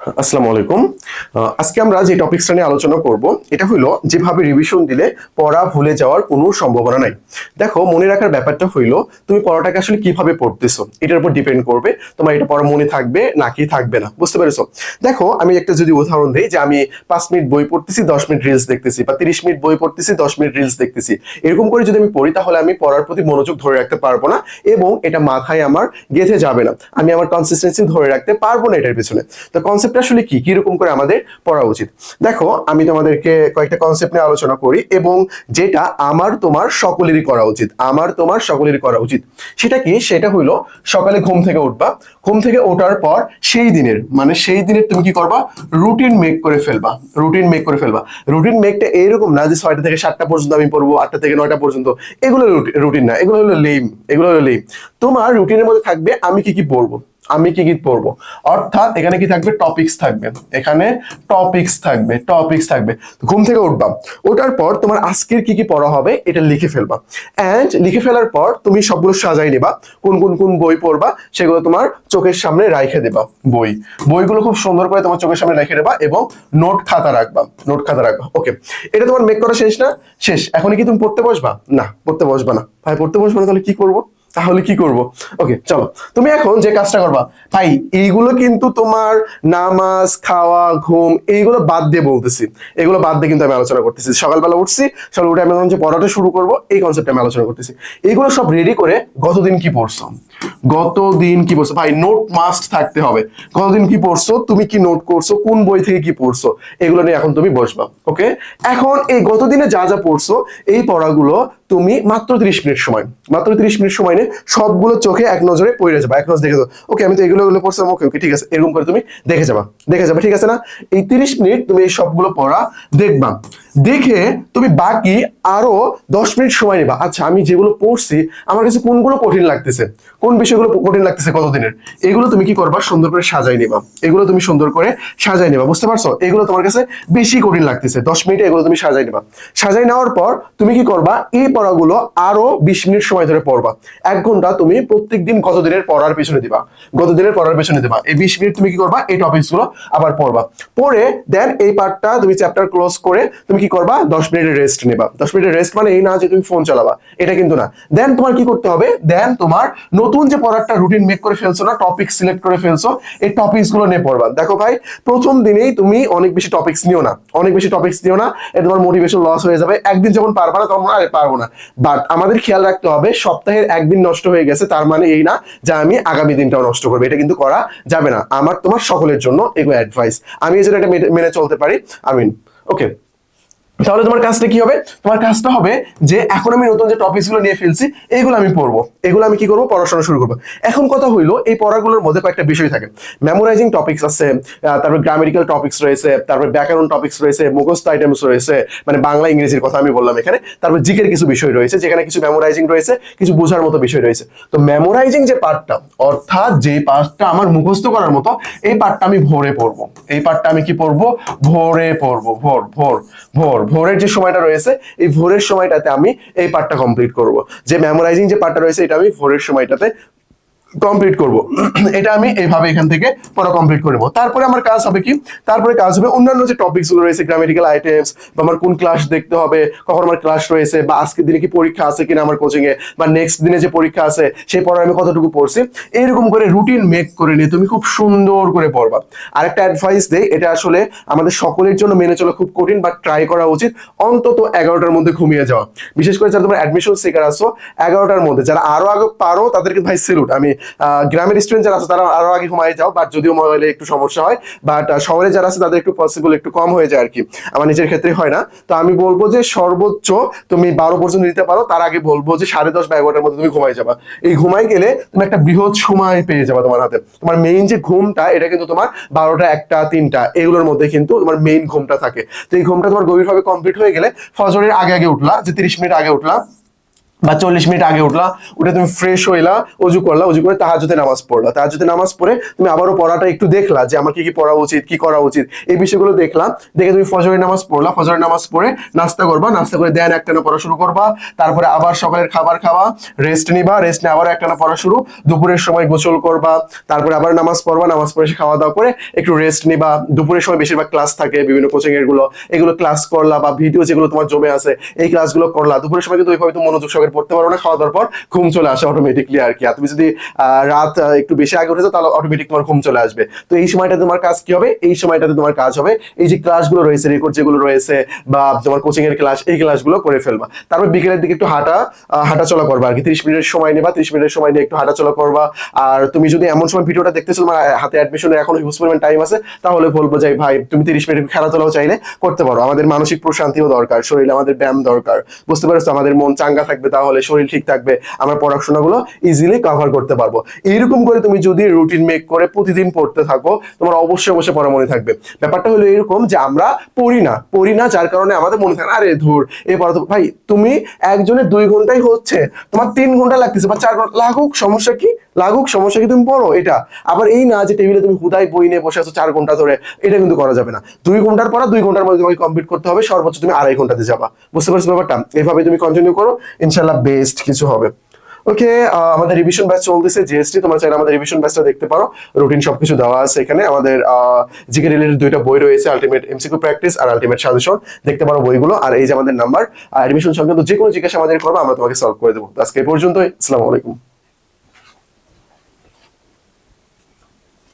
আসসালামু আলাইকুম। আজকে আমরা যে টপিকসটা নিয়ে আলোচনা করব এটা হলো যেভাবে রিভিশন দিলে পড়া ভুলে যাওয়ার কোনো সম্ভাবনা নাই। দেখো, মনে রাখার ব্যাপারটা হইলো তুমি পড়াটাকে আসলে কিভাবে পড়তেছো এটার উপর ডিপেন্ড করবে তোমার এটা পড়া মনে থাকবে নাকি থাকবে না। বুঝতে পেরেছো? দেখো, আমি একটা যদি উদাহরণ দিই যে আমি 5 মিনিট বই পড়তেছি, 10 মিনিট রিলস দেখতেছি, বা 30 মিনিট বই পড়তেছি, 10 মিনিট রিলস দেখতেছি, এরকম করে যদি আমি পড়ি তাহলে আমি পড়ার প্রতি মনোযোগ ধরে রাখতে পারবো না এবং এটা মাথায় আমার গেঁথে যাবে না। আমি আমার কনসিস্টেন্সি ধরে রাখতে পারবো না এটার পিছনে। তো কনসেপ্টটা আসলে কি কিরকম করে আমাদের পড়া উচিত, দেখো আমি তোমাদেরকে কয়েকটা কনসেপ্ট নিয়ে আলোচনা করি এবং যেটা আমার তোমার সকলেরই করা উচিত, আমার তোমার সকলেরই করা উচিত। সেটা কি? সেটা হইলো সকালে ঘুম থেকে উঠবা, ঘুম থেকে ওঠার পর সেই দিনের তুমি কি করবা? রুটিন মেক করে ফেলবা, রুটিন মেক করে ফেলবা। রুটিন মেকটা এরকম না যে 6টা থেকে 7টা পর্যন্ত আমি পড়বো, 8টা থেকে 9টা পর্যন্ত। এগুলো রুটিন না, এগুলো হলো লেম, এগুলো হলো লেম। তোমার রুটিনের মধ্যে থাকবে আমি কি কি পড়বো, আমি কি কি পড়বো, অর্থাৎ এখানে কি থাকবে? টপিকস থাকবে, এখানে টপিকস থাকবে, টপিকস থাকবে। ঘুম থেকে উঠবা, ওঠার পর তোমার আজকের কি কি পড়া হবে এটা লিখে ফেলবা। এন্ড লিখে ফেলার পর তুমি সবগুলো সাজাই নিবা, কোন কোন কোন বই পড়বা সেগুলো তোমার চোখের সামনে রাইখে দেবা। বইগুলো খুব সুন্দর করে তোমার চোখের সামনে রেখে দেবা এবং নোট খাতা রাখবা, নোট খাতা রাখবা। ওকে, এটা তোমার মেক করা শেষ না? শেষ। এখনই কি তুমি পড়তে বসবা? না, পড়তে বসবা না। ভাই পড়তে বসবা না, তাহলে কি করবো? তাহলে কি করব? ওকে, চলো তুমি এখন যে কাজটা করবা, ভাই এইগুলো কিন্তু তোমার নামাজ, খাওয়া, ঘুম এইগুলো বাদ দিয়ে বলতেছি, এগুলো বাদ দিয়ে কিন্তু আমি আলোচনা করতেছি। সকালবেলা উঠছি, সকালে উঠে আমি যখন যে পড়াটা শুরু করব এই কনসেপ্টে আমি আলোচনা করতেছি। এইগুলো সব রেডি করে গতদিন কি পড়ছো, গতদিন কি পড়ছো, ভাই নোট মাস্ট থাকতে হবে। গতদিন কি পড়ছো, তুমি কি নোট করছো, কোন বই থেকে কি পড়ছো, এগুলো নিয়ে এখন তুমি বসবা। ওকে, এখন এই গতদিনে যা যা পড়ছো এই পড়াগুলো তুমি মাত্র 30 মিনিট সময়, মাত্র 30 মিনিট সময় নিয়ে সবগুলো চোখে এক নজরে পড়ে যাবা, এক নজর দেখে যাবো। ওকে, আমি তো এগুলো পড়ছিলাম। ওকে ওকে ঠিক আছে, এরকম করে তুমি দেখে যাবা, দেখে যাবা, ঠিক আছে না? এই 30 মিনিট তুমি এই সবগুলো পড়া দেখবা, দেখে তুমি বাকি আরো 10 মিনিট সময় নিবা। আচ্ছা, আমি যেগুলো পড়ছি আমার কাছে কোনগুলো কঠিন লাগতেছে, কোন বিষয়গুলো কঠিন লাগতেছে কতদিনের, এগুলো তুমি কি করবা? সুন্দর করে সাজাই নিবা, এগুলো তুমি সুন্দর করে সাজাই নিবা। বুঝতে পারছো? এগুলো তোমার কাছে বেশি কঠিন লাগতেছে, 10 মিনিটে এগুলো তুমি সাজাই নিবা। সাজাই নেওয়ার পর তুমি কি করবা? এই পড়াগুলো আরো 20 মিনিট সময় ধরে পড়বা। 1 ঘন্টা তুমি প্রত্যেকদিন গতদিনের পড়ার পেছনে দিবা, গতদিনের পড়ার পেছনে দিবা। এই 20 মিনিট তুমি কি করবা? এই টপিকস গুলো আবার পড়বা। পড়ে দেন এই পার্টটা তুমি চ্যাপ্টার ক্লোজ করে তুমি কি করবা? 10 মিনিটের রেস্ট নেবা। 10 মিনিটের রেস্ট মানে এই না যে তুমি ফোন চালাবা, এটা কিন্তু না। দেন তোমার কি করতে হবে? দেন তোমার নতুন যে পড়াটা রুটিন মেক করে ফেলছো না, টপিক সিলেক্ট করে ফেলছো, এই টপিকস গুলো নিয়ে পড়বা। দেখো ভাই, প্রথম দিনেই তুমি অনেক বেশি টপিকস নিও না, অনেক বেশি টপিকস নিও না, এটা তোমার মোটিভেশন লস হয়ে যাবে। একদিন যখন পারবা না তখন আরে পারবো না। বাট আমাদের খেয়াল রাখতে হবে সপ্তাহের একদিন নষ্ট হয়ে গেছে তার মানে এই না যে আমি আগামী দিনটাও নষ্ট করবো, এটা কিন্তু করা যাবে না। আমার তোমার সকলের জন্য এগুলো অ্যাডভাইস, আমি এই জন্য এটা মেনে চলতে পারি। আমিন। ওকে, তাহলে তোমার কাজটা কি হবে? তোমার কাজটা হবে যে এখন আমি নতুন যে টপিকস গুলো নিয়ে ফেলছি এগুলো আমি পড়বো, এগুলো আমি কি করবো? পড়াশোনা শুরু করবো। এখন কথা হইলো এই পড়াগুলোর মধ্যে কয়েকটা বিষয় থাকে। মেমোরাইজিং টপিকস আছে, তারপর গ্রামারিক্যাল টপিকস রয়েছে, তারপর ব্যাকরণ টপিকস রয়েছে, মুখস্থ আইটেমস রয়েছে, মানে বাংলা ইংরেজির কথা আমি বললাম এখানে। তারপর জিকের কিছু বিষয় রয়েছে যেখানে কিছু মেমোরাইজিং রয়েছে, কিছু বোঝার মতো বিষয় রয়েছে। তো মেমোরাইজিং যে পার্টটা, অর্থাৎ যে পার্টটা আমার মুখস্থ করার মতো, এই পার্টটা আমি ভোরে পড়বো। এই পার্টটা আমি কি পড়বো? ভোরে পড়বো। ভোর ভোর ভোর ভোরের যে সময়টা রয়েছে এই ভোরের সময়টাতে আমি এই পার্টটা কমপ্লিট করব। যে মেমোরাইজিং যে পার্টটা রয়েছে এটা আমি ভোরের সময়টাতে কমপ্লিট করব। এটা আমি এইভাবে এখান থেকে পড়া কমপ্লিট করব। তারপরে আমার কাজ হবে কি? তারপরে কাজ হবে অন্যান্য যে টপিকস গুলো রয়েছে, গ্রামাটিক্যাল আইটেমস, বা আমার কোন ক্লাস দেখতে হবে, কখন আমার ক্লাস রয়েছে, বা আজকের দিনে কি পরীক্ষা আছে কিনা আমার কোচিং এ, বা নেক্সট দিনে যে পরীক্ষা আছে সেই পড়া আমি কতটুকু পড়ছি, এইরকম করে রুটিন মেক করে নিয়ে তুমি খুব সুন্দর করে পড়বা। আরেকটা অ্যাডভাইস দেই, এটা আসলে আমাদের সকলের জন্য মেনে চলা খুব কঠিন, বাট ট্রাই করা উচিত। অন্তত 11টার মধ্যে ঘুমিয়ে যাওয়া। বিশেষ করে যারা তোমরা অ্যাডমিশন সিকার আছো, 11টার মধ্যে যারা আরো আগে পারো তাদেরকে ভাই সেলুট। আমি গ্রামের স্টুডেন্ট যারা আছে তারা আরো আগে ঘুমাই যাও, বাট যদিও মোবাইলে একটু সমস্যা হয়, বাট শহরে যারা আছে তাদের একটু পসিবল একটু কম হয়ে যায় আর কি। আমার নিজের ক্ষেত্রে হয় না। তো আমি বলবো যে সর্বোচ্চ তুমি 12 পর্যন্ত দিতে পারো, তার আগে বলবো যে 10:30 বা 11টার মধ্যে তুমি ঘুমাই যাবা। এই ঘুমাই গেলে তুমি একটা বৃহৎ সময় পেয়ে যাবা তোমার হাতে। তোমার মেইন যে ঘুমটা এটা কিন্তু তোমার 12টা, 1টা, 3টা এগুলোর মধ্যে কিন্তু তোমার মেইন ঘুমটা থাকে। তো এই ঘুমটা তোমার গভীরভাবে কমপ্লিট হয়ে গেলে ফজরের আগে আগে উঠলা, যে 30 মিনিট আগে উঠলা, বা 40 মিনিট আগে উঠলা, উঠে তুমি ফ্রেশ হইলা, অজু করলা, অজু করে তাহাজ্জুদের নামাজ পড়লা, তাহাজ্জুদের নামাজ পড়ে তুমি আবারও পড়াটা একটু দেখলা যে আমার কি কি পড়া উচিত, কি করা উচিত, এই বিষয়গুলো দেখলা। দেখে তুমি ফজরের নামাজ পড়লা, ফজরের নামাজ পড়ে নাস্তা করবা, নাস্তা করে দেন একটানা পড়া শুরু করবা। তারপরে আবার সকালের খাবার খাওয়া, রেস্ট নিবা, রেস্ট নিয়ে আবার একটানা পড়া শুরু। দুপুরের সময় গোসল করবা, তারপরে আবার নামাজ পড়বা, নামাজ পড়ে এসে খাওয়া দাওয়া করে একটু রেস্ট নিবা। দুপুরের সময় বেশিরভাগ ক্লাস থাকে, বিভিন্ন কোচিং এর গুলো, এগুলো ক্লাস করলা, বা ভিডিও যেগুলো তোমার জমে আছে এই ক্লাসগুলো করলা। দুপুরের সময় কিন্তু ওইভাবে তুমি মনোযোগ সহকারে পড়তে পারো না, খাওয়া দাওয়ার পর ঘুম চলে আসে অটোমেটিকলি আর কি। আর তুমি যদি রাত একটু বেশি আগে উঠে যাও তাহলে অটোমেটিক তোমার ঘুম চলে আসবে। তো এই সময়টাতে তোমার কাজ কি হবে, এই সময়টাতে তোমার কাজ হবে এই যে ক্লাসগুলো রয়েছে, রেকর্ড যেগুলো রয়েছে বা তোমার কোচিং এর ক্লাস, এই ক্লাসগুলো করে ফেলবা। তারপর বিকেলের দিকে একটু হাঁটা চলা করবা আর কি, 30 মিনিটের সময় নেবা, 30 মিনিটের সময় নিয়ে একটু হাঁটা চলা করবা। আর তুমি যদি এমন সময় ভিডিওটা দেখতেছো তোমার হাতে অ্যাডমিশনের এখন হিউজ পরিমাণ টাইম আছে, তাহলে বলবো যে ভাই তুমি 30 মিনিট খেলাধুলাও চাইলে করতে পারো। আমাদের মানসিক প্রশান্তিও দরকার, শরীরে আমাদের ব্যায়াম দরকার, বুঝতে পারছো? আমাদের মন চাঙ্গা থাকবে, তাহলে শরীর ঠিক থাকবে, আমরা পড়াশোনাগুলো ইজিলি কভার করতে পারবো। এইরকম করে তুমি যদি রুটিন মেক করে প্রতিদিন পড়তে থাকো, তোমার অবশ্যই অবশ্যই পড়া মনে থাকবে। ব্যাপারটা হলো এরকম যে আমরা পড়ি না যার কারণে আমাদের মনে থাকে আরে ধুর এই পড়া তো। ভাই তুমি একজনের 2 ঘন্টাই হচ্ছে, তোমার 3 ঘন্টা লাগতেছে বা 4 ঘন্টা, লাগুক সমস্যা কি, তুমি পড়ো এটা। আবার এই না যে টেবিলে তুমি হুদাই বই নিয়ে বসে আছো 4 ঘন্টা ধরে, এটা কিন্তু করা যাবে না। 2 ঘন্টার পড়া 2 ঘন্টার মধ্যে তোমাকে কমপ্লিট করতে হবে, সর্বোচ্চ তুমি 2.5 ঘন্টাতে যাবা। বুঝতে পারছো ব্যাপারটা? এভাবে তুমি কন্টিনিউ করো, ইনশাল্লাহ বেস্ট কিছু হবে। ওকে, আমাদের রিভিশন ব্যাচ চলতেছে জিএসটি, তোমরা চাইলে আমাদের রিভিশন ব্যাচটা দেখতে পারো, রুটিন সবকিছু দেওয়া আছে এখানে। আমাদের জিকে রিলেটেড 2টা বই রয়েছে, আলটিমেট এমসিকিউ প্র্যাকটিস আর আলটিমেট সাজেশন, দেখতে পারো বইগুলো। আর এই যে আমাদের নাম্বার, রিভিশন সংক্রান্ত যে কোনো জিজ্ঞাসা আমাদের করবে, আমরা তোমাকে সলভ করে দেবো। আজকে এই পর্যন্তই, আসসালামু আলাইকুম।